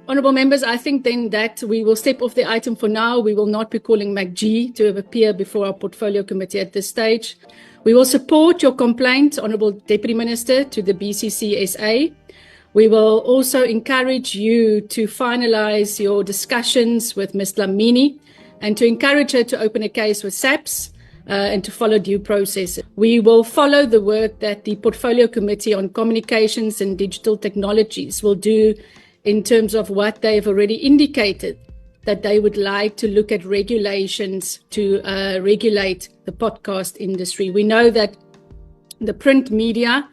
Honourable members, I think then that we will step off the item for now. We will not be calling McG to appear before our portfolio committee at this stage. We will support your complaint, Honourable Deputy Minister, to the BCCSA. We will also encourage you to finalise your discussions with Ms. Dlamini and to encourage her to open a case with SAPS and to follow due process. We will follow the work that the Portfolio Committee on Communications and Digital Technologies will do in terms of what they've already indicated, that they would like to look at regulations to regulate the podcast industry. We know that the print media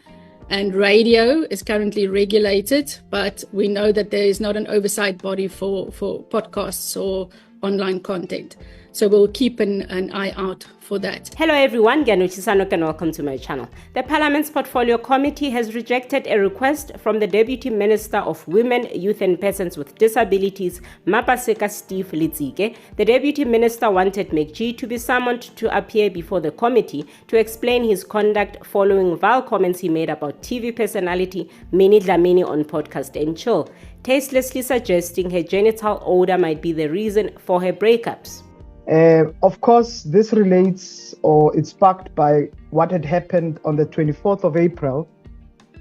and radio is currently regulated, but we know that there is not an oversight body for podcasts or online content. So we'll keep an eye out for that. Hello everyone, Gianuchisano and welcome to my channel. The Parliament's Portfolio Committee has rejected a request from the Deputy Minister of Women, Youth and Persons with Disabilities, Mapaseka Steve Litsike. The Deputy Minister wanted McG to be summoned to appear before the committee to explain his conduct following vile comments he made about TV personality Minnie Dlamini on Podcast and Chill, tastelessly suggesting her genital odor might be the reason for her breakups. Of course, this relates or it's sparked by what had happened on the 24th of April,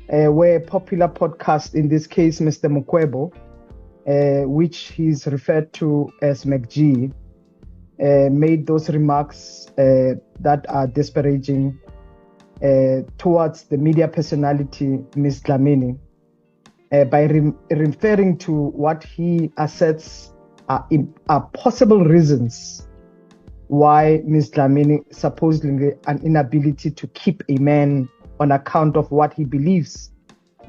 where a popular podcast, in this case, Mr. Mokwebo, which he's referred to as McG, made those remarks that are disparaging towards the media personality, Ms. Dlamini, by referring to what he asserts are possible reasons why Ms. Dlamini supposedly an inability to keep a man on account of what he believes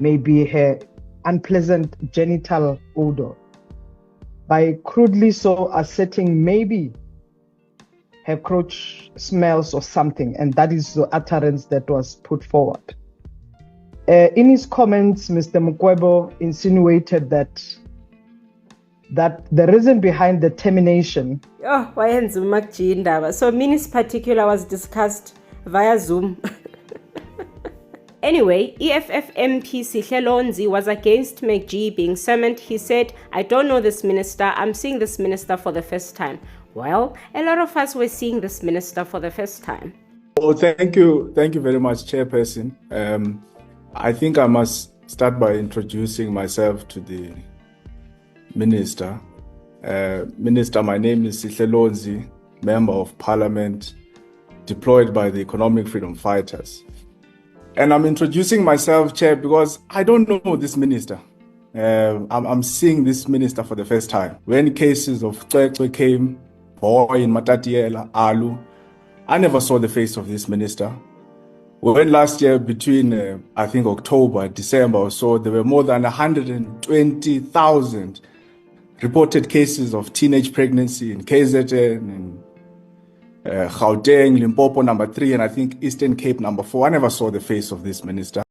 may be her unpleasant genital odor, by crudely so asserting maybe her crotch smells or something, and that is the utterance that was put forward. In his comments, Mr. Mokwebo insinuated that the reason behind the termination. So Minnie's particular was discussed via Zoom. Anyway, EFF MP Sihle was against McG being summoned. He said, "I don't know this minister. I'm seeing this minister for the first time." Well, a lot of us were seeing this minister for the first time. Oh, thank you very much, Chairperson. I think I must start by introducing myself to the Minister. Minister, my name is Sihle, Member of Parliament, deployed by the Economic Freedom Fighters. And I'm introducing myself, Chair, because I don't know this minister. I'm seeing this minister for the first time. When cases of Cwecwe came, Boy in Matatiela, Alu, I never saw the face of this minister. When last year, between I think October, December or so, there were more than 120,000 reported cases of teenage pregnancy in KZN, in Gauteng, Limpopo number 3, and I think Eastern Cape number 4. I never saw the face of this minister.